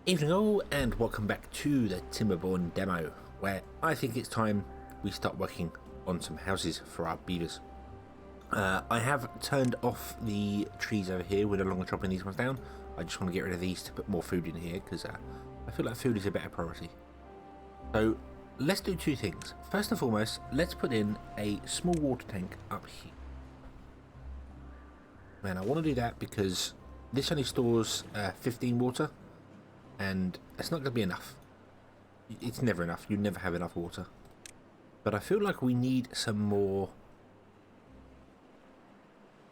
Evening all, and welcome back to the Timberborn demo, where I think it's time we start working on some houses for our beavers. I have turned off the trees over here. We're no longer chopping these ones down. I just want to get rid of these to put more food in here, because I feel like food is a better priority. So let's do two things. First and foremost, let's put in a small water tank up here. And I want to do that because this only stores 15 water. And it's not going to be enough. It's never enough. You never have enough water. But I feel like we need some more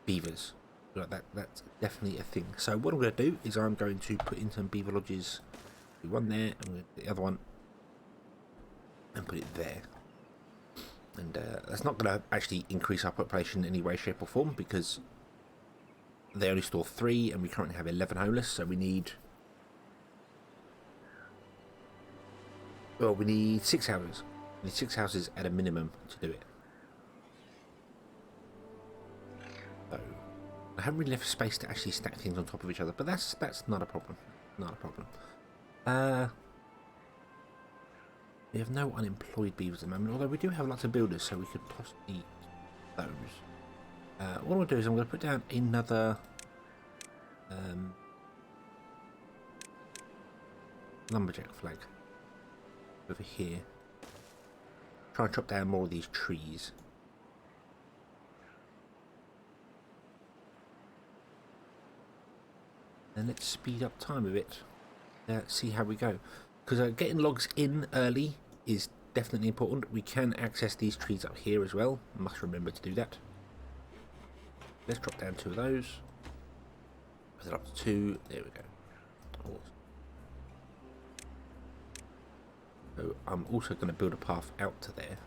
beavers. Like that's definitely a thing. So what I'm going to do is I'm going to put in some beaver lodges. One there, and the other one, and put it there. And that's not going to actually increase our population in any way, shape or form, because they only store 3 and we currently have 11 homeless. So we need... well, we need 6 houses. We need 6 houses at a minimum to do it. So, I haven't really left space to actually stack things on top of each other, but that's not a problem. Not a problem. We have no unemployed beavers at the moment, although we do have lots of builders, so we could possibly those. What I'm going to do is I'm going to put down another lumberjack flag over here. Try and chop down more of these trees. And let's speed up time a bit. See how we go. Because getting logs in early is definitely important. We can access these trees up here as well. Must remember to do that. Let's drop down 2 of those. Put it up to 2. There we go. Awesome. So I'm also going to build a path out to there,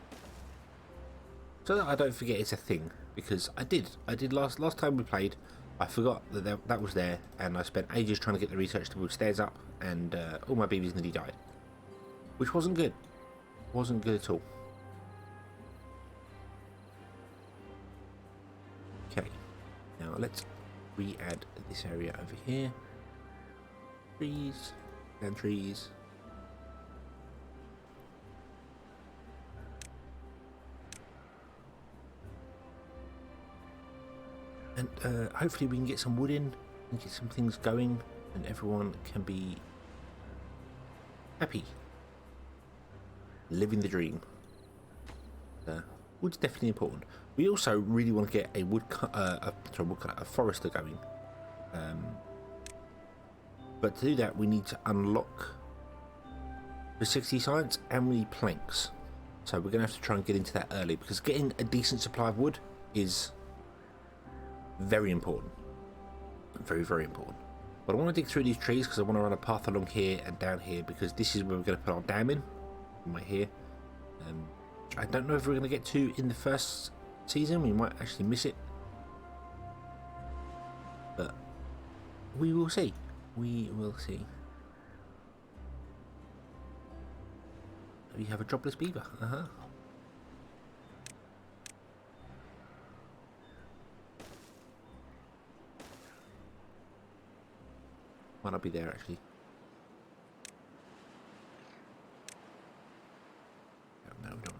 so that I don't forget it's a thing. Because I did last time we played. I forgot that that was there, and I spent ages trying to get the research to build stairs up, and all my beavers nearly died, which wasn't good. Wasn't good at all. Okay, now let's re-add this area over here. Trees and trees. And hopefully we can get some wood in and get some things going, and everyone can be happy, living the dream. Wood's definitely important. We also really want to get a a forester going, but to do that we need to unlock the 60 science, and we need planks. So we're going to have to try and get into that early, because getting a decent supply of wood is very important. Very, very important. But I want to dig through these trees because I want to run a path along here and down here, because this is where we're going to put our dam in. Right here. I don't know if we're going to get to in the first season. We might actually miss it. But we will see. We will see. We have a jobless beaver. Might not be there actually. No, we don't.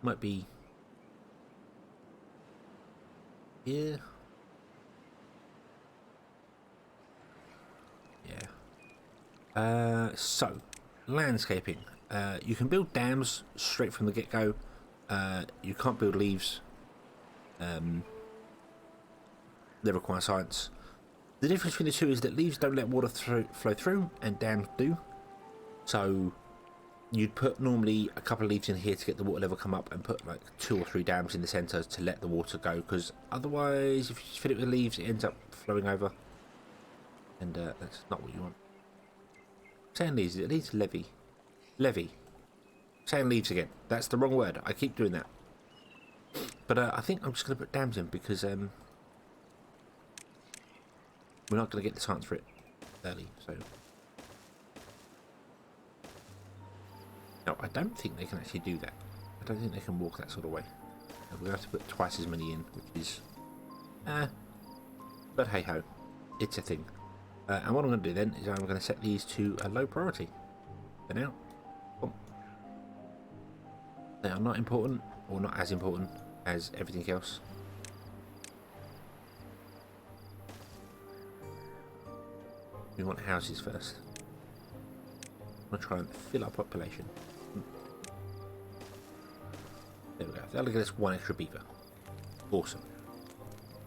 Might be here. Yeah. So landscaping. You can build dams straight from the get-go. You can't build leaves. They require science. The difference between the two is that leaves don't let water flow through, and dams do. So you'd put normally a couple of leaves in here to get the water level come up, and put like 2 or 3 dams in the centre to let the water go, because otherwise if you just fill it with leaves it ends up flowing over, and that's not what you want. Saying leaves, it needs levy. Saying leaves again, that's the wrong word. I keep doing that. But I think I'm just going to put dams in, because we're not going to get the science for it early, so... No, I don't think they can actually do that. I don't think they can walk that sort of way. We're going to have to put twice as many in, which is... but hey-ho. It's a thing. And what I'm going to do then is I'm going to set these to a low priority for now. Oh. They are not important, or not as important as everything else. We want houses first. I'm going to try and fill our population. There we go. That'll get us one extra beaver. Awesome.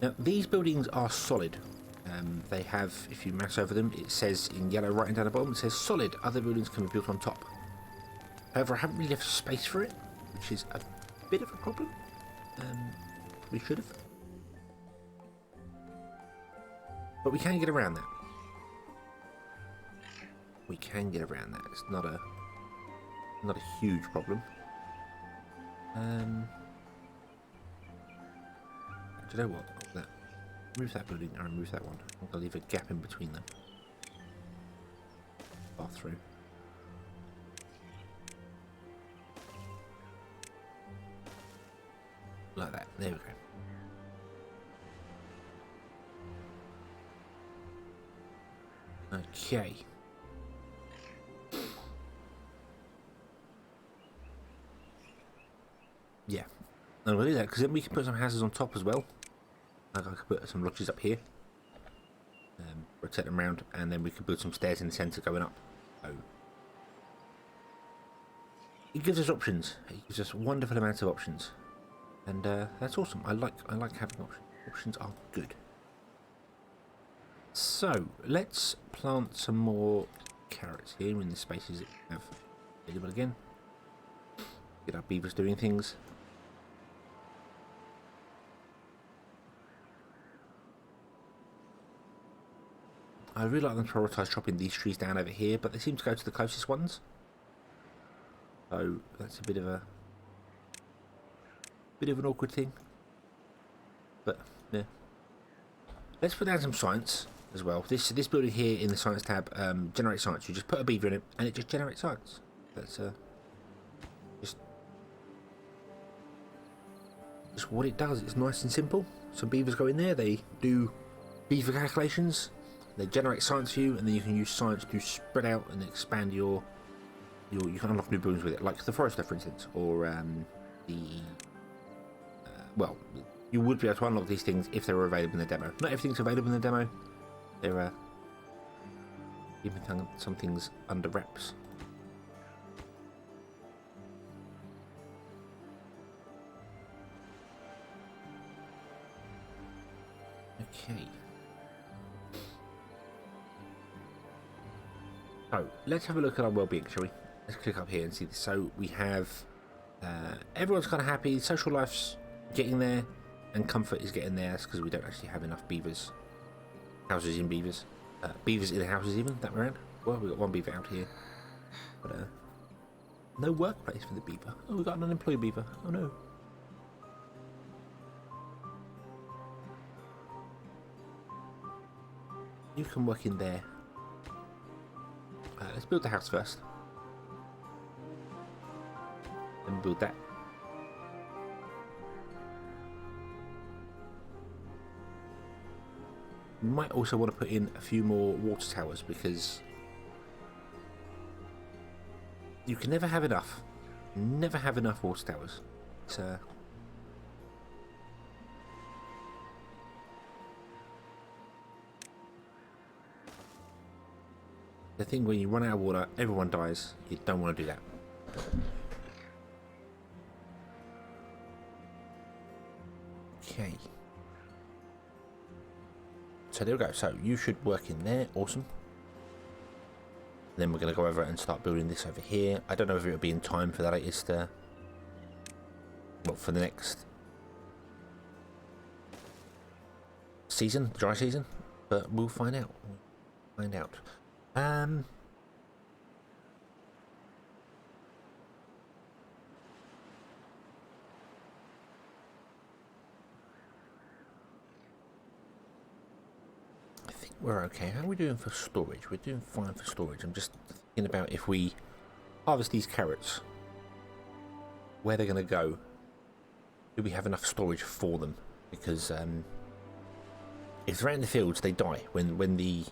Now, these buildings are solid. They have, if you mouse over them, it says in yellow right down the bottom, it says solid. Other buildings can be built on top. However, I haven't really left space for it, which is a bit of a problem. We should have. But we can get around that. We can get around that. It's not a huge problem. Do you know what? Move that building and remove that one. I'm going to leave a gap in between them. Bathroom. Like that. There we go. Okay. Yeah. And we'll do that because then we can put some houses on top as well. Like I could put some lodges up here. Rotate them around, and then we could build some stairs in the centre going up. So it gives us options. It gives us wonderful amounts of options, and that's awesome. I like having options. Options are good. So let's plant some more carrots here in the spaces that we have available again. Get our beavers doing things. I really like them to prioritise chopping these trees down over here, but they seem to go to the closest ones. So that's a bit of an awkward thing. But yeah. Let's put down some science as well. This building here in the science tab generates science. You just put a beaver in it and it just generates science. That's just what it does. It's nice and simple. Some beavers go in there, they do beaver calculations. They generate science for you, and then you can use science to spread out and expand you can unlock new buildings with it, like the forester, for instance, or well, you would be able to unlock these things if they were available in the demo. Not everything's available in the demo. There are even some things under wraps. Okay. So let's have a look at our well-being, shall we? Let's click up here and see this. So we have everyone's kind of happy. Social life's getting there, and comfort is getting there. That's because we don't actually have enough beavers. Houses in beavers. Beavers in the houses even, that way around. Well, we've got one beaver out here. But no workplace for the beaver. Oh, we've got an unemployed beaver. Oh no. You can work in there. Let's build the house first. Then build that. You might also want to put in a few more water towers because you can never have enough. Never have enough water towers. It's the thing when you run out of water, everyone dies. You don't want to do that. Okay. So there we go. So you should work in there. Awesome. Then we're going to go over and start building this over here. I don't know if it'll be in time for the latest, well, for the next season, dry season, but we'll find out. I think we're okay. How are we doing for storage? We're doing fine for storage. I'm just thinking about if we harvest these carrots, where they're going to go. Do we have enough storage for them? Because if they're out in the fields, they die when the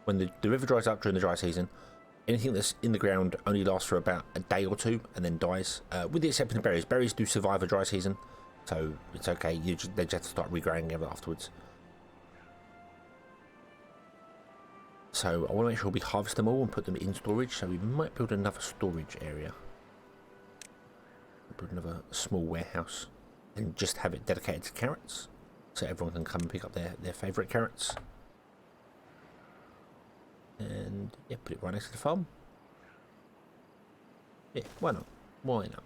when the river dries up during the dry season, anything that's in the ground only lasts for about a day or two and then dies, with the exception of berries. Berries do survive a dry season, so it's okay. They just have to start regrowing again afterwards. So I want to make sure we harvest them all and put them in storage, so we might build another storage area. Build another small warehouse and just have it dedicated to carrots, so everyone can come and pick up their favourite carrots. And yeah, put it right next to the farm. Yeah, why not? Why not?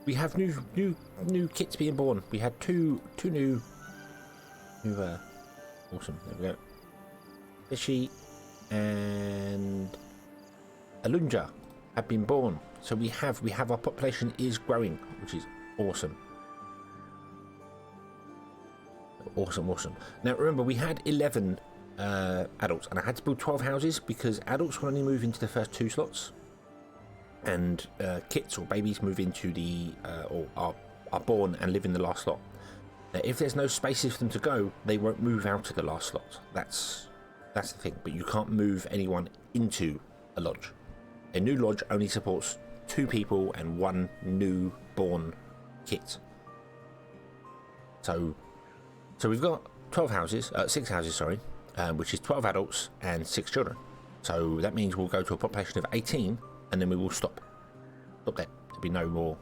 We have new kits being born. We had two new awesome. There we go. Fishy and Alunja have been born. So we have our population is growing, which is awesome. Awesome. Now remember, we had 11 adults, and I had to build 12 houses because adults will only move into the first 2 slots, and kits or babies move into the or are born and live in the last slot. Now, if there's no spaces for them to go, they won't move out of the last slot. That's the thing. But you can't move anyone into a lodge. A new lodge only supports 2 people and 1 new born kit. So we've got 12 houses, 6 houses, sorry, which is 12 adults and 6 children. So that means we'll go to a population of 18, and then we will stop there. There'll be no more.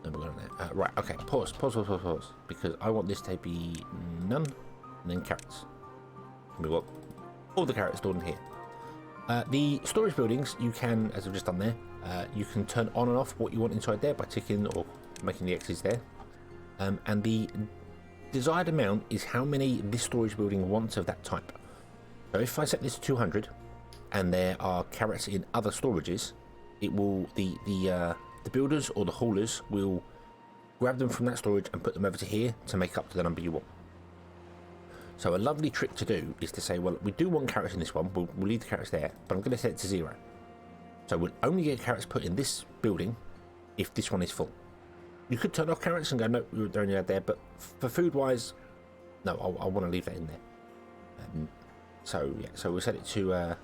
No more going there. Right, okay, pause, because I want this to be none, and then carrots. And we want all the carrots stored in here. The storage buildings, you can, as I've just done there, you can turn on and off what you want inside there by ticking or making the X's there. And the desired amount is how many this storage building wants of that type. So if I set this to 200, and there are carrots in other storages, it will the builders or the haulers will grab them from that storage and put them over to here to make up to the number you want. So a lovely trick to do is to say, well, we do want carrots in this one, we'll leave the carrots there, but I'm going to set it to 0. So we'll only get carrots put in this building if this one is full. You could turn off carrots and go, no, they're only out there, but for food wise, no, I want to leave that in there. So yeah, so we'll set it to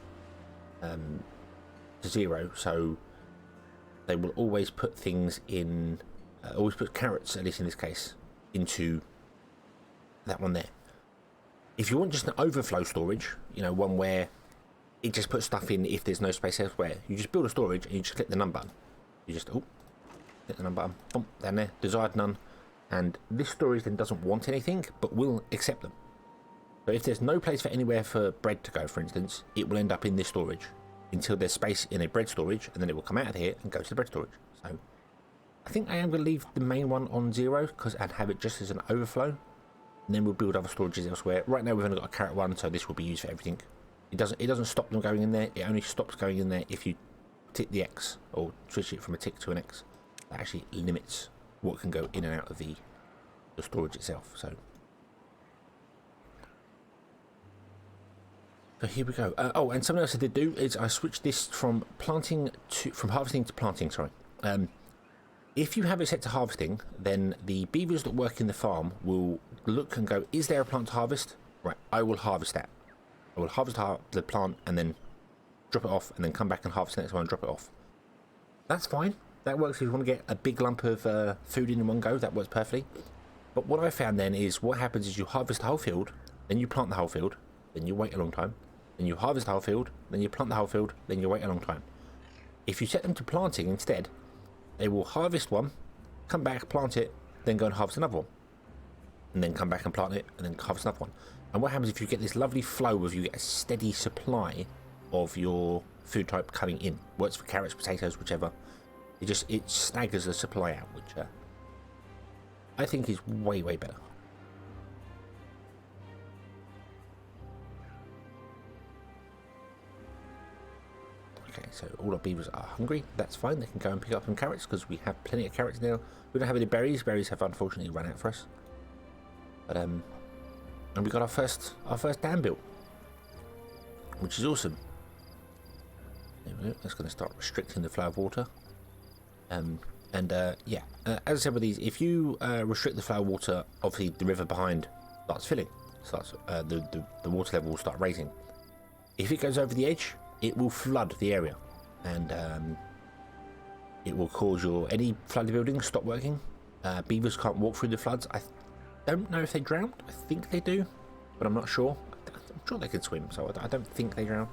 0, so they will always put things in, always put carrots, at least in this case, into that one there. If you want just an overflow storage, you know, one where it just puts stuff in if there's no space elsewhere, you just build a storage and you just click the none button. You just, click the none button, boom, down there, desired none, and this storage then doesn't want anything, but will accept them. So if there's no place for anywhere for bread to go, for instance, it will end up in this storage until there's space in a bread storage, and then it will come out of here and go to the bread storage. So I think I am going to leave the main one on 0 and have it just as an overflow, and then we'll build other storages elsewhere. Right now we've only got a carrot one, so this will be used for everything. It doesn't stop them going in there. It only stops going in there if you tick the X or switch it from a tick to an X. That actually limits what can go in and out of the storage itself. So here we go. Oh, and something else I did do is I switched this from harvesting to planting. Sorry. If you have it set to harvesting, then the beavers that work in the farm will look and go, is there a plant to harvest? Right, I will harvest that. I will harvest the plant and then drop it off, and then come back and harvest the next one and drop it off. That's fine. That works if you want to get a big lump of food in one go. That works perfectly. But what I found then is what happens is you harvest the whole field, then you plant the whole field, then you wait a long time, then you harvest the whole field, then you plant the whole field, then you wait a long time. If you set them to planting instead, they will harvest one, come back, plant it, then go and harvest another one, and then come back and plant it, and then harvest another one. And what happens if you get this lovely flow of, you get a steady supply of your food type coming in? Works for carrots, potatoes, whichever. It staggers the supply out, which I think is way better. Okay, so all our beavers are hungry. That's fine. They can go and pick up some carrots because we have plenty of carrots now. We don't have any berries. Berries have unfortunately run out for us. But and we got our first dam built, which is awesome. There we go. That's going to start restricting the flow of water. Yeah, as I said with these, if you restrict the flow of water, obviously the river behind starts filling, the water level will start raising. If it goes over the edge, it will flood the area, and it will cause any flooded buildings stop working. Beavers can't walk through the floods. I don't know if they drown. I think they do, but I'm not sure. I'm sure they can swim, so I don't think they drown.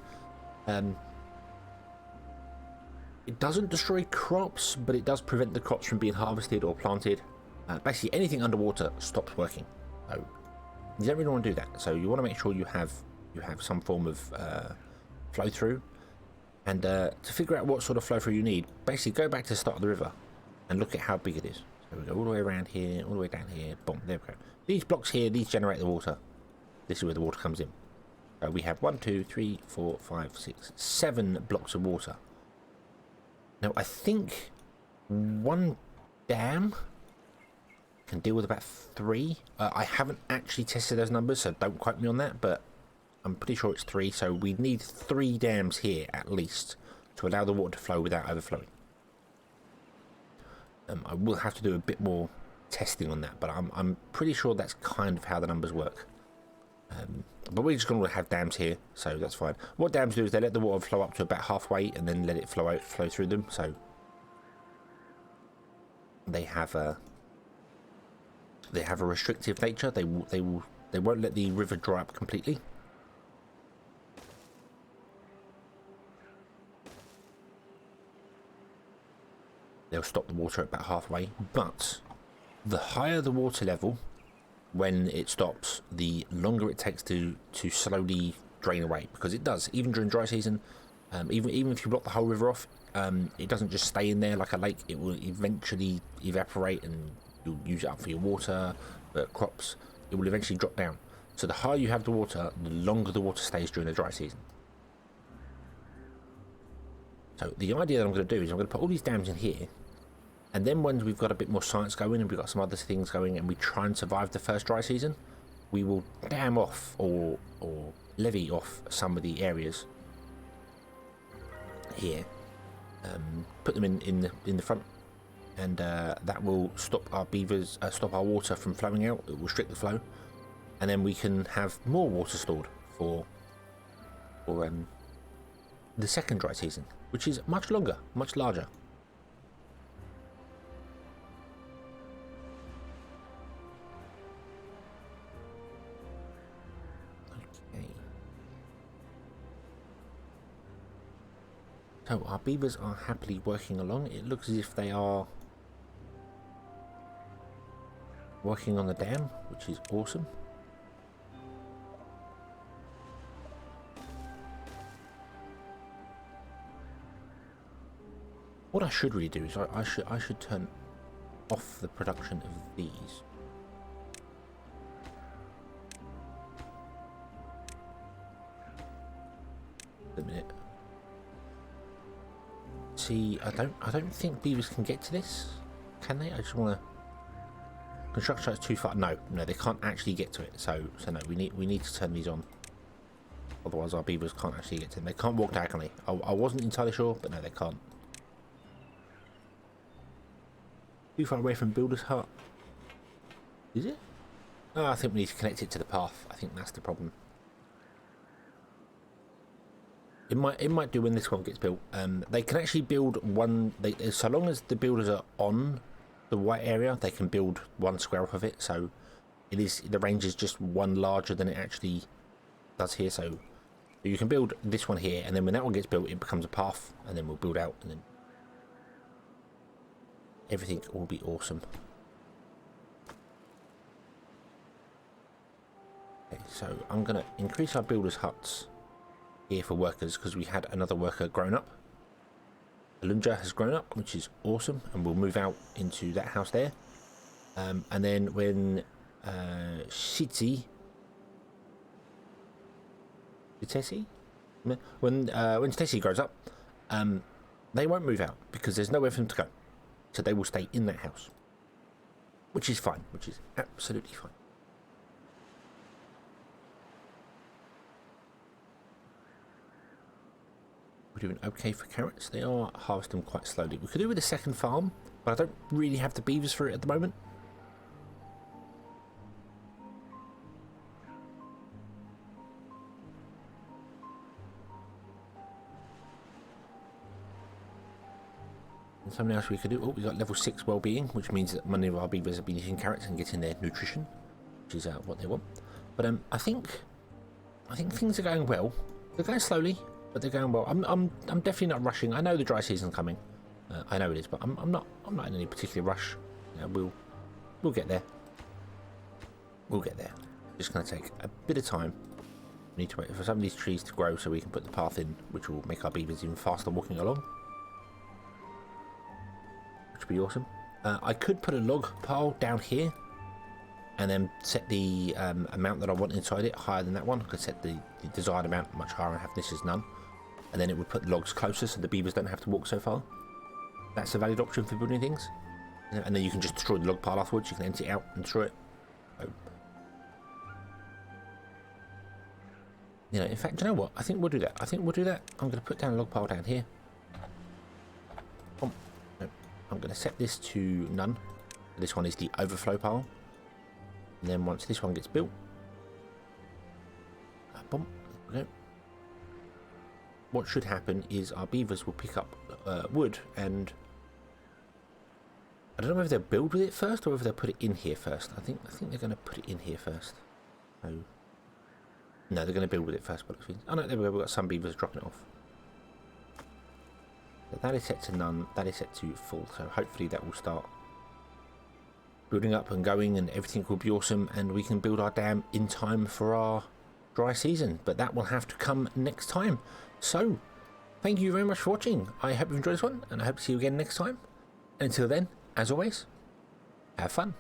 It doesn't destroy crops, but it does prevent the crops from being harvested or planted. Basically, anything underwater stops working. So you don't really want to do that. So you want to make sure you have some form of flow through. And to figure out what sort of flow through you need, basically go back to the start of the river and look at how big it is. So we go all the way around here, all the way down here. Boom, there we go. These blocks here, these generate the water. This is where the water comes in. So we have 1, 2, 3, 4, 5, 6, 7 blocks of water. Now, I think one dam can deal with about 3. I haven't actually tested those numbers, so don't quote me on that, but I'm pretty sure it's 3. So we need 3 dams here, at least, to allow the water to flow without overflowing. I will have to do a bit more testing on that, but I'm pretty sure that's kind of how the numbers work. But we're just going to have dams here, so that's fine. What dams do is they let the water flow up to about halfway and then let it flow through them. So they have a restrictive nature. They won't let the river dry up completely. They'll stop the water at about halfway, but the higher the water level, when it stops, the longer it takes to slowly drain away, because it does, even during dry season. Even if you block the whole river off, it doesn't just stay in there like a lake. It will eventually evaporate and you'll use it up for your water, but crops, it will eventually drop down. So the higher you have the water, the longer the water stays during the dry season. So the idea that I'm going to do is I'm going to put all these dams in here, and then when we've got a bit more science going and we've got some other things going and we try and survive the first dry season, we will dam off or levy off some of the areas here, put them in the front, and that will stop our beavers, stop our water from flowing out. It will restrict the flow, and then we can have more water stored for the second dry season, which is much longer, much larger. So our beavers are happily working along. It looks as if they are working on the dam, which is awesome. What I should really do is I should turn off the production of these. A minute. See, I don't think beavers can get to this, can they? I just want to. Construction site's too far. No, they can't actually get to it. So no, we need to turn these on. Otherwise, our beavers can't actually get to them. They can't walk diagonally. I wasn't entirely sure, but no, they can't. Too far away from builder's hut. Is it? Oh, I think we need to connect it to the path. I think that's the problem. It might do when this one gets built. They can actually build one. So long as the builders are on the white area, they can build one square off of it. So the range is just one larger than it actually does here. So you can build this one here, and then when that one gets built, it becomes a path, and then we'll build out, and then everything will be awesome. Okay, so I'm gonna increase our builders' huts here for workers, because we had another worker grown up. Alunja has grown up, which is awesome, and we'll move out into that house there. And then when Shitsi, when Stacey grows up, they won't move out because there's nowhere for them to go, so they will stay in that house, which is fine, which is absolutely fine. we're doing okay for carrots. They are harvesting quite slowly. We could do with a second farm, but I don't really have the beavers for it at the moment. And something else we could do. Oh, we got level 6 well-being, which means that many of our beavers have been eating carrots and getting their nutrition, which is what they want. But I think things are going well. They're going slowly, but they're going well. I'm definitely not rushing. I know the dry season's coming. I know it is, but I'm not in any particular rush. You know, we'll get there. We'll get there. Just going to take a bit of time. We need to wait for some of these trees to grow so we can put the path in, which will make our beavers even faster walking along. Which would be awesome. I could put a log pile down here and then set the amount that I want inside it higher than that one. I could set the desired amount much higher and have this as none. And then it would put the logs closer so the beavers don't have to walk so far. That's a valid option for building things. And then you can just destroy the log pile afterwards. You can empty it out and destroy it. So, you know, in fact, do you know what? I think we'll do that. I'm going to put down a log pile down here. I'm going to set this to none. This one is the overflow pile. And then once this one gets built, boom, there we go. What should happen is our beavers will pick up wood, and I don't know whether they'll build with it first or whether they'll put it in here first. I think they're going to put it in here first. So, no, they're going to build with it first. Oh no, there we go. We've got some beavers dropping it off. So that is set to none. That is set to full. So hopefully that will start building up and going, and everything will be awesome, and we can build our dam in time for our dry season. But that will have to come next time. So thank you very much for watching. I hope you've enjoyed this one, and I hope to see you again next time. And until then, as always, have fun.